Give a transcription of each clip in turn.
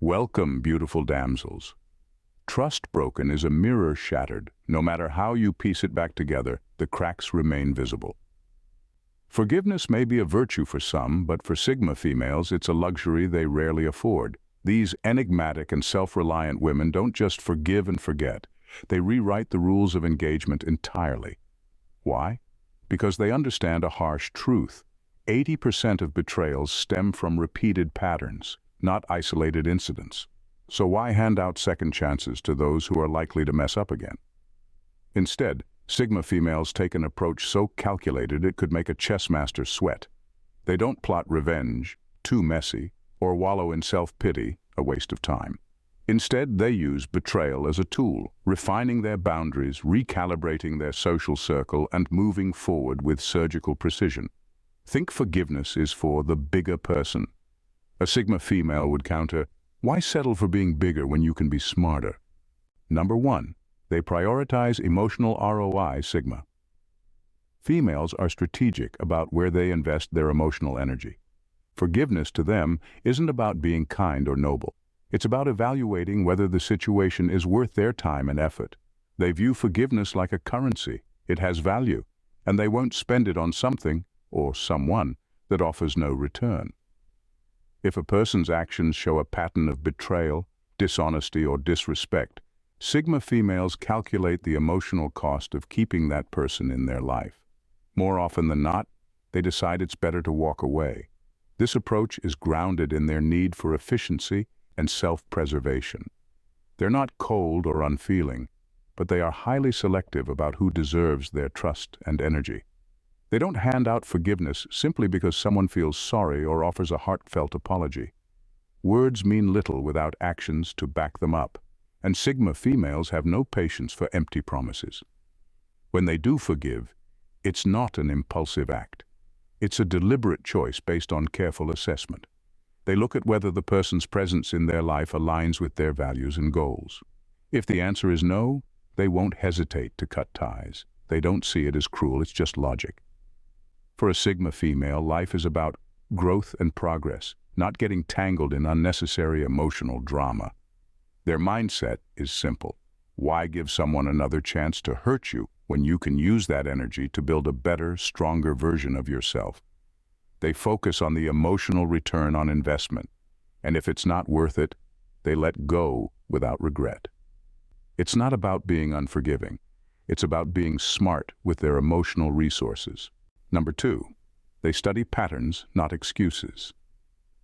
Welcome, beautiful damsels. Trust broken is a mirror shattered. No matter how you piece it back together, the cracks remain visible. Forgiveness may be a virtue for some, but for Sigma females, it's a luxury they rarely afford. These enigmatic and self-reliant women don't just forgive and forget. They rewrite the rules of engagement entirely. Why? Because they understand a harsh truth. 80% of betrayals stem from repeated patterns, not isolated incidents. So why hand out second chances to those who are likely to mess up again? Instead, Sigma females take an approach so calculated it could make a chess master sweat. They don't plot revenge, too messy, or wallow in self-pity, a waste of time. Instead, they use betrayal as a tool, refining their boundaries, recalibrating their social circle, and moving forward with surgical precision. Think forgiveness is for the bigger person. A Sigma female would counter, why settle for being bigger when you can be smarter? Number 1. They prioritize emotional ROI. Sigma females are strategic about where they invest their emotional energy. Forgiveness to them isn't about being kind or noble. It's about evaluating whether the situation is worth their time and effort. They view forgiveness like a currency. It has value, and they won't spend it on something or someone that offers no return. If a person's actions show a pattern of betrayal, dishonesty, or disrespect, Sigma females calculate the emotional cost of keeping that person in their life. More often than not, they decide it's better to walk away. This approach is grounded in their need for efficiency and self-preservation. They're not cold or unfeeling, but they are highly selective about who deserves their trust and energy. They don't hand out forgiveness simply because someone feels sorry or offers a heartfelt apology. Words mean little without actions to back them up, and Sigma females have no patience for empty promises. When they do forgive, it's not an impulsive act. It's a deliberate choice based on careful assessment. They look at whether the person's presence in their life aligns with their values and goals. If the answer is no, they won't hesitate to cut ties. They don't see it as cruel, it's just logic. For a Sigma female, life is about growth and progress, not getting tangled in unnecessary emotional drama. Their mindset is simple. Why give someone another chance to hurt you when you can use that energy to build a better, stronger version of yourself? They focus on the emotional return on investment, and if it's not worth it, they let go without regret. It's not about being unforgiving. It's about being smart with their emotional resources. Number 2, they study patterns, not excuses.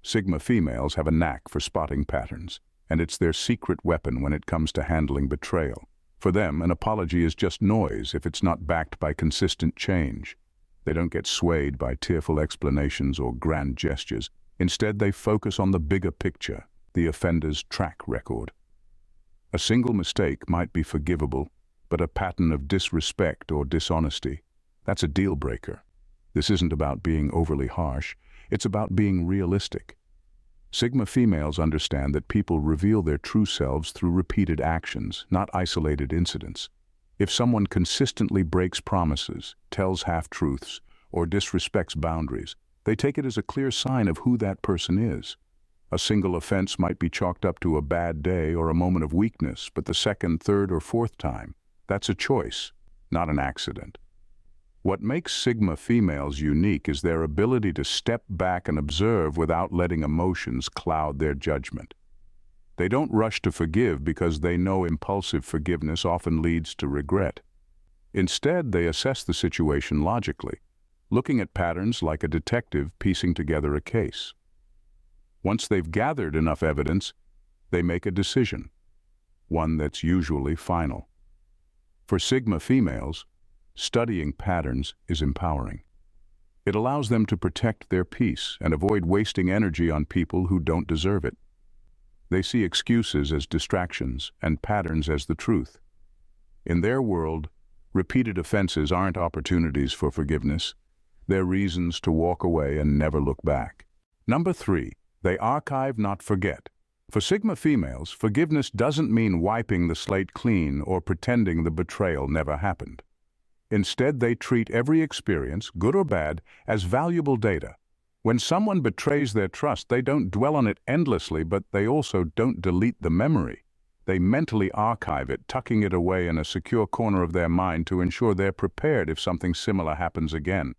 Sigma females have a knack for spotting patterns, and it's their secret weapon when it comes to handling betrayal. For them, an apology is just noise if it's not backed by consistent change. They don't get swayed by tearful explanations or grand gestures. Instead, they focus on the bigger picture, the offender's track record. A single mistake might be forgivable, but a pattern of disrespect or dishonesty, that's a deal breaker. This isn't about being overly harsh, it's about being realistic. Sigma females understand that people reveal their true selves through repeated actions, not isolated incidents. If someone consistently breaks promises, tells half-truths, or disrespects boundaries, they take it as a clear sign of who that person is. A single offense might be chalked up to a bad day or a moment of weakness, but the second, third, or fourth time, that's a choice, not an accident. What makes Sigma females unique is their ability to step back and observe without letting emotions cloud their judgment. They don't rush to forgive because they know impulsive forgiveness often leads to regret. Instead, they assess the situation logically, looking at patterns like a detective piecing together a case. Once they've gathered enough evidence, they make a decision, one that's usually final. For Sigma females, studying patterns is empowering. It allows them to protect their peace and avoid wasting energy on people who don't deserve it. They see excuses as distractions and patterns as the truth. In their world, repeated offenses aren't opportunities for forgiveness. They're reasons to walk away and never look back. Number 3, they archive, not forget. For Sigma females, forgiveness doesn't mean wiping the slate clean or pretending the betrayal never happened. Instead, they treat every experience, good or bad, as valuable data. When someone betrays their trust, they don't dwell on it endlessly, but they also don't delete the memory. They mentally archive it, tucking it away in a secure corner of their mind to ensure they're prepared if something similar happens again.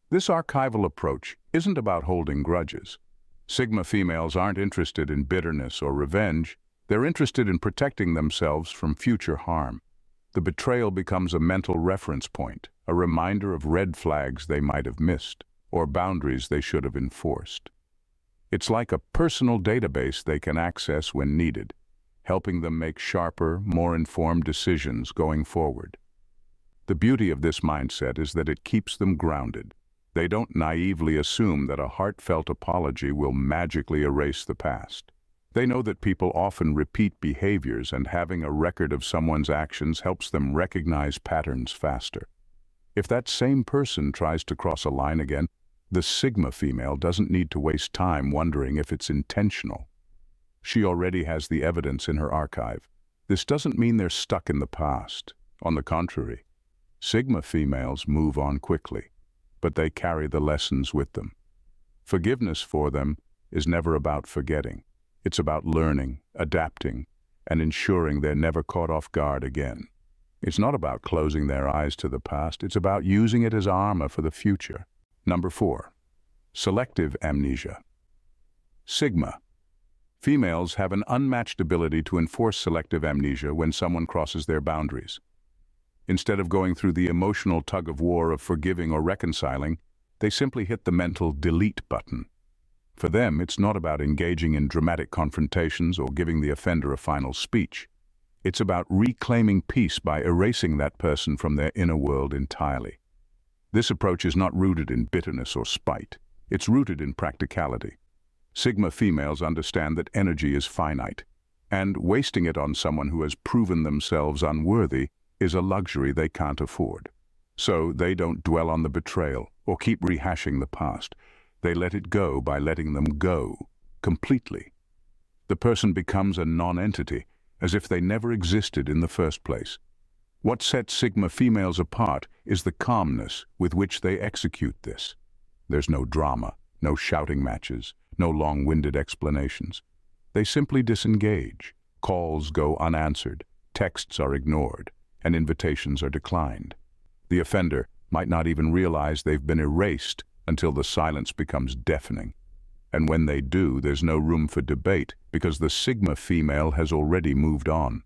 This archival approach isn't about holding grudges. Sigma females aren't interested in bitterness or revenge. They're interested in protecting themselves from future harm. The betrayal becomes a mental reference point, a reminder of red flags they might have missed, or boundaries they should have enforced. It's like a personal database they can access when needed, helping them make sharper, more informed decisions going forward. The beauty of this mindset is that it keeps them grounded. They don't naively assume that a heartfelt apology will magically erase the past. They know that people often repeat behaviors, and having a record of someone's actions helps them recognize patterns faster. If that same person tries to cross a line again, the Sigma female doesn't need to waste time wondering if it's intentional. She already has the evidence in her archive. This doesn't mean they're stuck in the past. On the contrary, Sigma females move on quickly, but they carry the lessons with them. Forgiveness for them is never about forgetting. It's about learning, adapting, and ensuring they're never caught off guard again. It's not about closing their eyes to the past. It's about using it as armor for the future. Number 4. Selective amnesia. Sigma females have an unmatched ability to enforce selective amnesia when someone crosses their boundaries. Instead of going through the emotional tug-of-war of forgiving or reconciling, they simply hit the mental delete button. For them, it's not about engaging in dramatic confrontations or giving the offender a final speech. It's about reclaiming peace by erasing that person from their inner world entirely. This approach is not rooted in bitterness or spite. It's rooted in practicality. Sigma females understand that energy is finite, and wasting it on someone who has proven themselves unworthy is a luxury they can't afford. So they don't dwell on the betrayal or keep rehashing the past. They let it go by letting them go completely. The person becomes a non-entity, as if they never existed in the first place. What sets Sigma females apart is the calmness with which they execute this. There's no drama, no shouting matches, no long-winded explanations. They simply disengage. Calls go unanswered, texts are ignored, and invitations are declined. The offender might not even realize they've been erased until the silence becomes deafening. And when they do, there's no room for debate because the Sigma female has already moved on.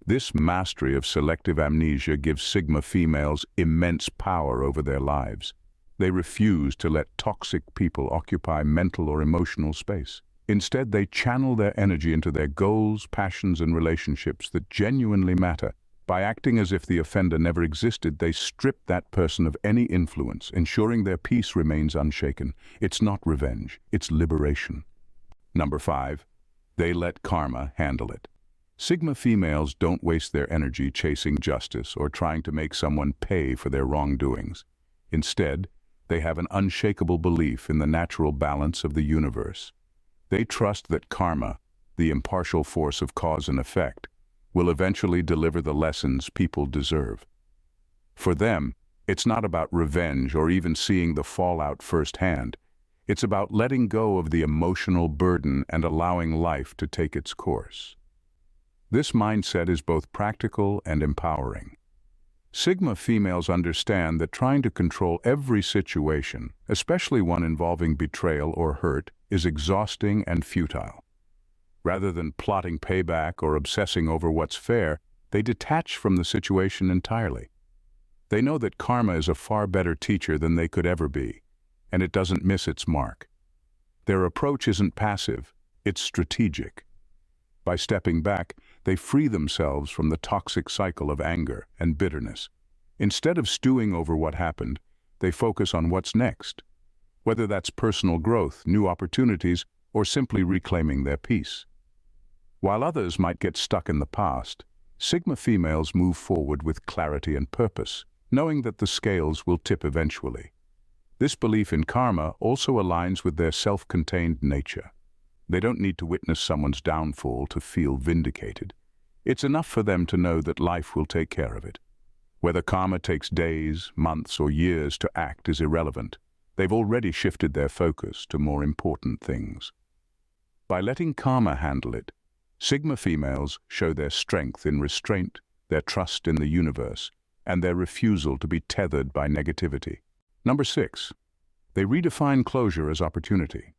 This mastery of selective amnesia gives Sigma females immense power over their lives. They refuse to let toxic people occupy mental or emotional space. Instead, they channel their energy into their goals, passions, and relationships that genuinely matter. By acting as if the offender never existed, they strip that person of any influence, ensuring their peace remains unshaken. It's not revenge, it's liberation. Number 5. They let karma handle it. Sigma females don't waste their energy chasing justice or trying to make someone pay for their wrongdoings. Instead, they have an unshakable belief in the natural balance of the universe. They trust that karma, the impartial force of cause and effect, will eventually deliver the lessons people deserve. For them, it's not about revenge or even seeing the fallout firsthand. It's about letting go of the emotional burden and allowing life to take its course. This mindset is both practical and empowering. Sigma females understand that trying to control every situation, especially one involving betrayal or hurt, is exhausting and futile. Rather than plotting payback or obsessing over what's fair, they detach from the situation entirely. They know that karma is a far better teacher than they could ever be, and it doesn't miss its mark. Their approach isn't passive, it's strategic. By stepping back, they free themselves from the toxic cycle of anger and bitterness. Instead of stewing over what happened, they focus on what's next, whether that's personal growth, new opportunities, or simply reclaiming their peace. While others might get stuck in the past, Sigma females move forward with clarity and purpose, knowing that the scales will tip eventually. This belief in karma also aligns with their self-contained nature. They don't need to witness someone's downfall to feel vindicated. It's enough for them to know that life will take care of it. Whether karma takes days, months, or years to act is irrelevant. they've already shifted their focus to more important things. By letting karma handle it, Sigma females show their strength in restraint, their trust in the universe, and their refusal to be tethered by negativity. Number 6. They redefine closure as opportunity.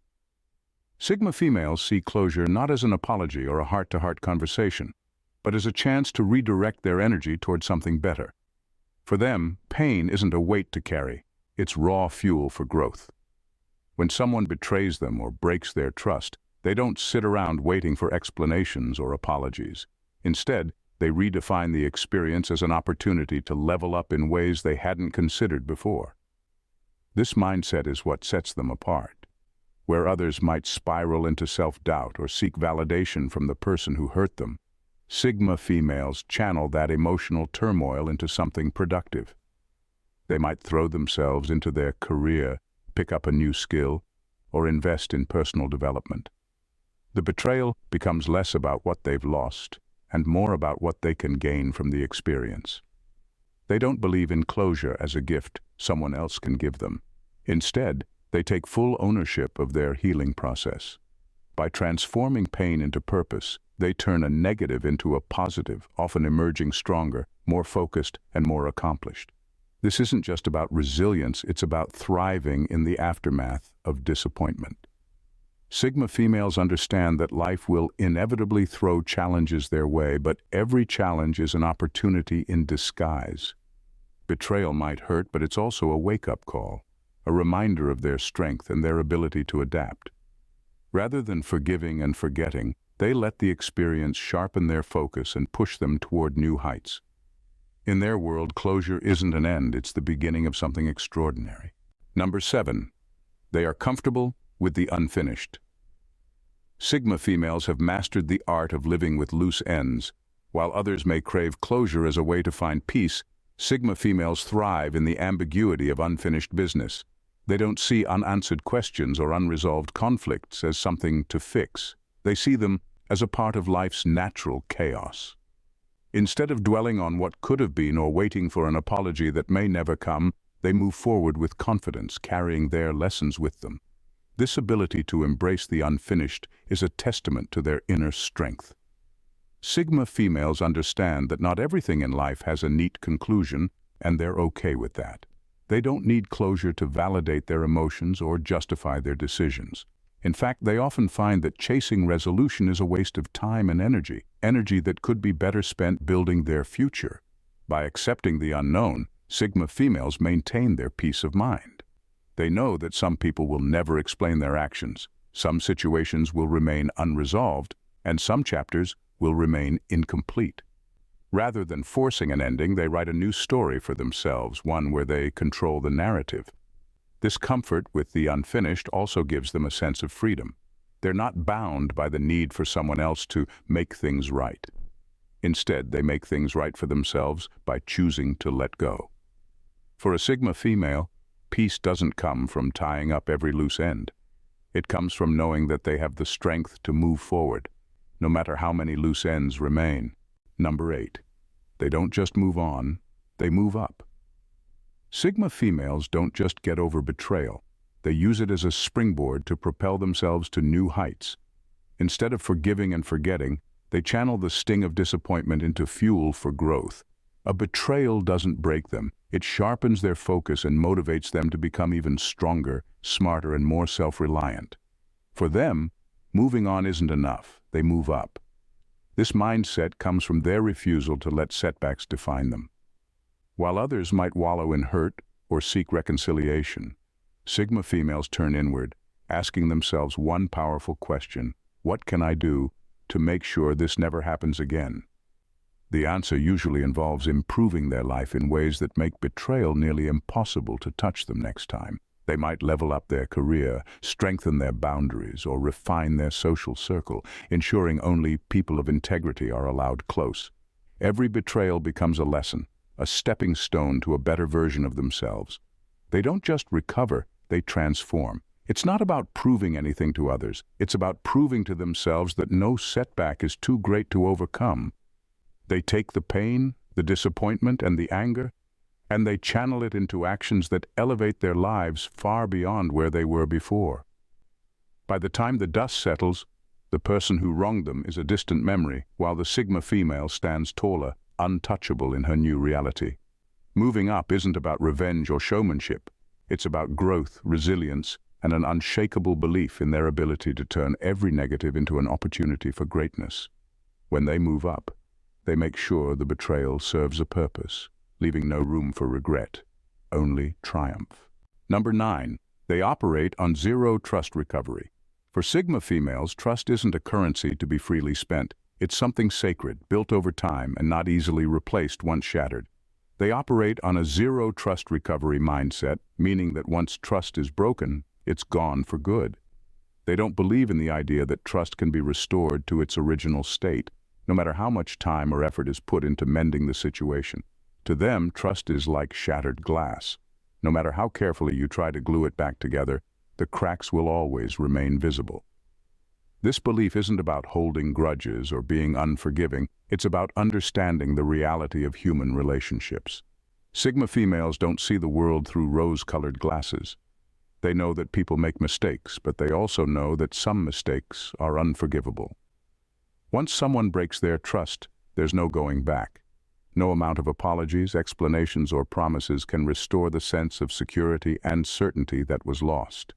Sigma females see closure not as an apology or a heart-to-heart conversation, but as a chance to redirect their energy toward something better. For them, pain isn't a weight to carry, it's raw fuel for growth. When someone betrays them or breaks their trust, they don't sit around waiting for explanations or apologies. Instead, they redefine the experience as an opportunity to level up in ways they hadn't considered before. This mindset is what sets them apart. Where others might spiral into self-doubt or seek validation from the person who hurt them, Sigma females channel that emotional turmoil into something productive. They might throw themselves into their career, pick up a new skill, or invest in personal development. The betrayal becomes less about what they've lost and more about what they can gain from the experience. They don't believe in closure as a gift someone else can give them. Instead, they take full ownership of their healing process. By transforming pain into purpose, they turn a negative into a positive, often emerging stronger, more focused, and more accomplished. This isn't just about resilience, it's about thriving in the aftermath of disappointment. Sigma females understand that life will inevitably throw challenges their way, but every challenge is an opportunity in disguise. Betrayal might hurt, but it's also a wake-up call, a reminder of their strength and their ability to adapt. Rather than forgiving and forgetting, they let the experience sharpen their focus and push them toward new heights. In their world, closure isn't an end, it's the beginning of something extraordinary. Number 7. They are comfortable with the unfinished. Sigma females have mastered the art of living with loose ends. While others may crave closure as a way to find peace, Sigma females thrive in the ambiguity of unfinished business. They don't see unanswered questions or unresolved conflicts as something to fix. They see them as a part of life's natural chaos. Instead of dwelling on what could have been or waiting for an apology that may never come, they move forward with confidence, carrying their lessons with them. This ability to embrace the unfinished is a testament to their inner strength. Sigma females understand that not everything in life has a neat conclusion, and they're okay with that. They don't need closure to validate their emotions or justify their decisions. In fact, they often find that chasing resolution is a waste of time and energy that could be better spent building their future. By accepting the unknown, Sigma females maintain their peace of mind. They know that some people will never explain their actions, some situations will remain unresolved, and some chapters will remain incomplete. Rather than forcing an ending, they write a new story for themselves, one where they control the narrative. This comfort with the unfinished also gives them a sense of freedom. They're not bound by the need for someone else to make things right. Instead, they make things right for themselves by choosing to let go. For a Sigma female, peace doesn't come from tying up every loose end. It comes from knowing that they have the strength to move forward, no matter how many loose ends remain. Number 8. They don't just move on, they move up. Sigma females don't just get over betrayal, they use it as a springboard to propel themselves to new heights. Instead of forgiving and forgetting, they channel the sting of disappointment into fuel for growth. A betrayal doesn't break them, it sharpens their focus and motivates them to become even stronger, smarter, and more self-reliant. For them, moving on isn't enough, they move up. This mindset comes from their refusal to let setbacks define them. While others might wallow in hurt or seek reconciliation, Sigma females turn inward, asking themselves one powerful question: what can I do to make sure this never happens again? The answer usually involves improving their life in ways that make betrayal nearly impossible to touch them next time. They might level up their career, strengthen their boundaries, or refine their social circle, ensuring only people of integrity are allowed close. Every betrayal becomes a lesson, a stepping stone to a better version of themselves. They don't just recover, they transform. It's not about proving anything to others, it's about proving to themselves that no setback is too great to overcome. They take the pain, the disappointment, and the anger, and they channel it into actions that elevate their lives far beyond where they were before. By the time the dust settles, the person who wronged them is a distant memory, while the Sigma female stands taller, untouchable in her new reality. Moving up isn't about revenge or showmanship. It's about growth, resilience, and an unshakable belief in their ability to turn every negative into an opportunity for greatness. When they move up, they make sure the betrayal serves a purpose, leaving no room for regret, only triumph. Number 9, they operate on zero trust recovery. For Sigma females, trust isn't a currency to be freely spent. It's something sacred, built over time, and not easily replaced once shattered. They operate on a zero trust recovery mindset, meaning that once trust is broken, it's gone for good. They don't believe in the idea that trust can be restored to its original state, no matter how much time or effort is put into mending the situation. To them, trust is like shattered glass. No matter how carefully you try to glue it back together, the cracks will always remain visible. This belief isn't about holding grudges or being unforgiving. It's about understanding the reality of human relationships. Sigma females don't see the world through rose-colored glasses. They know that people make mistakes, but they also know that some mistakes are unforgivable. Once someone breaks their trust, there's no going back. No amount of apologies, explanations, or promises can restore the sense of security and certainty that was lost.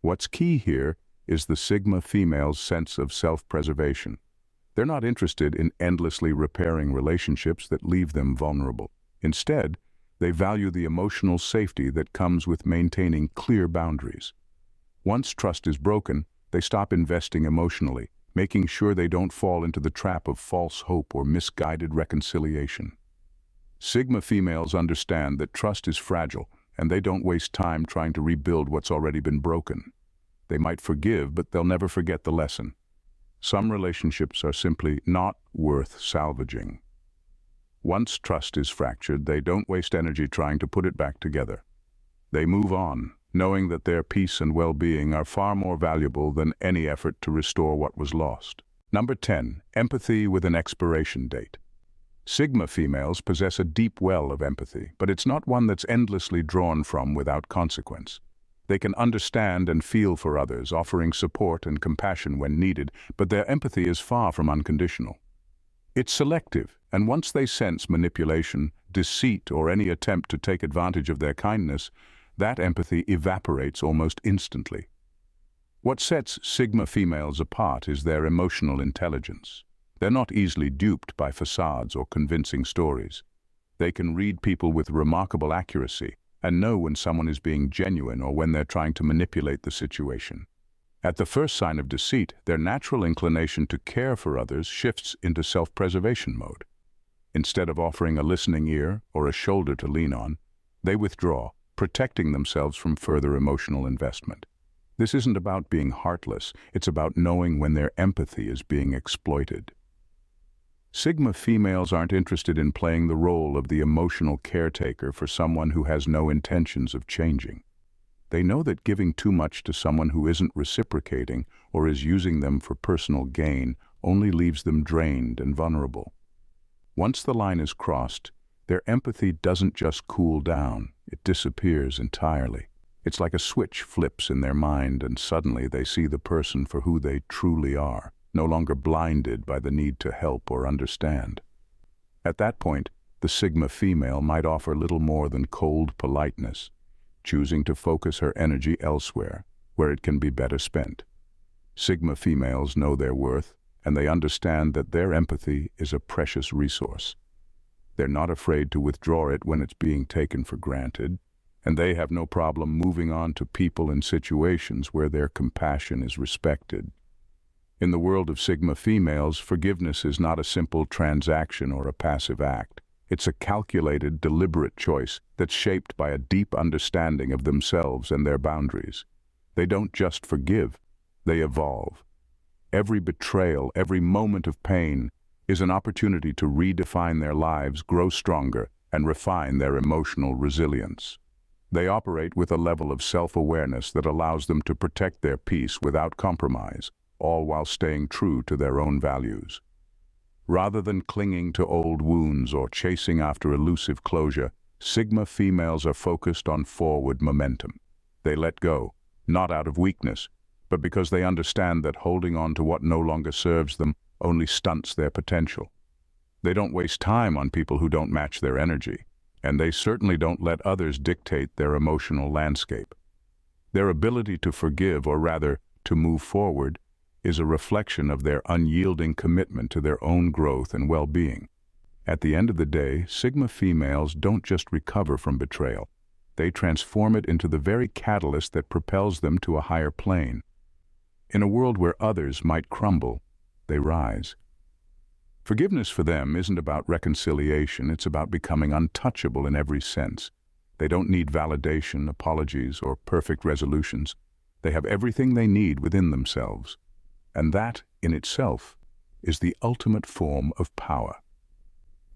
What's key here is the Sigma female's sense of self-preservation. They're not interested in endlessly repairing relationships that leave them vulnerable. Instead, they value the emotional safety that comes with maintaining clear boundaries. Once trust is broken, they stop investing emotionally, making sure they don't fall into the trap of false hope or misguided reconciliation. Sigma females understand that trust is fragile, and they don't waste time trying to rebuild what's already been broken. They might forgive, but they'll never forget the lesson. Some relationships are simply not worth salvaging. Once trust is fractured, they don't waste energy trying to put it back together. They move on, knowing that their peace and well-being are far more valuable than any effort to restore what was lost. Number 10, empathy with an expiration date. Sigma females possess a deep well of empathy, but it's not one that's endlessly drawn from without consequence. They can understand and feel for others, offering support and compassion when needed, but their empathy is far from unconditional. It's selective, and once they sense manipulation, deceit, or any attempt to take advantage of their kindness, that empathy evaporates almost instantly. What sets Sigma females apart is their emotional intelligence. They're not easily duped by facades or convincing stories. They can read people with remarkable accuracy and know when someone is being genuine or when they're trying to manipulate the situation. At the first sign of deceit, their natural inclination to care for others shifts into self-preservation mode. Instead of offering a listening ear or a shoulder to lean on, they withdraw, protecting themselves from further emotional investment. This isn't about being heartless, it's about knowing when their empathy is being exploited. Sigma females aren't interested in playing the role of the emotional caretaker for someone who has no intentions of changing. They know that giving too much to someone who isn't reciprocating or is using them for personal gain only leaves them drained and vulnerable. Once the line is crossed, their empathy doesn't just cool down, it disappears entirely. It's like a switch flips in their mind, and suddenly they see the person for who they truly are, no longer blinded by the need to help or understand. At that point, the Sigma female might offer little more than cold politeness, choosing to focus her energy elsewhere, where it can be better spent. Sigma females know their worth, and they understand that their empathy is a precious resource. They're not afraid to withdraw it when it's being taken for granted, and they have no problem moving on to people and situations where their compassion is respected. In the world of Sigma females, forgiveness is not a simple transaction or a passive act. It's a calculated, deliberate choice that's shaped by a deep understanding of themselves and their boundaries. They don't just forgive, they evolve. Every betrayal, every moment of pain is an opportunity to redefine their lives, grow stronger, and refine their emotional resilience. They operate with a level of self-awareness that allows them to protect their peace without compromise, all while staying true to their own values. Rather than clinging to old wounds or chasing after elusive closure, Sigma females are focused on forward momentum. They let go, not out of weakness, but because they understand that holding on to what no longer serves them only stunts their potential. They don't waste time on people who don't match their energy, and they certainly don't let others dictate their emotional landscape. Their ability to forgive, or rather, to move forward, is a reflection of their unyielding commitment to their own growth and well-being. At the end of the day, Sigma females don't just recover from betrayal. They transform it into the very catalyst that propels them to a higher plane. In a world where others might crumble, they rise. Forgiveness for them isn't about reconciliation, it's about becoming untouchable in every sense. They don't need validation, apologies, or perfect resolutions. They have everything they need within themselves. And that, in itself, is the ultimate form of power.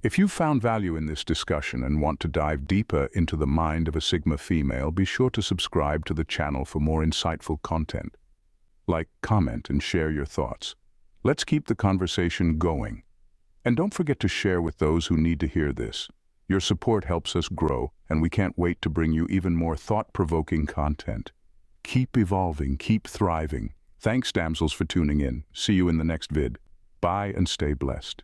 If you found value in this discussion and want to dive deeper into the mind of a Sigma female, be sure to subscribe to the channel for more insightful content. Like, comment, and share your thoughts. Let's keep the conversation going. And don't forget to share with those who need to hear this. Your support helps us grow, and we can't wait to bring you even more thought-provoking content. Keep evolving, keep thriving. Thanks, damsels, for tuning in. See you in the next vid. Bye and stay blessed.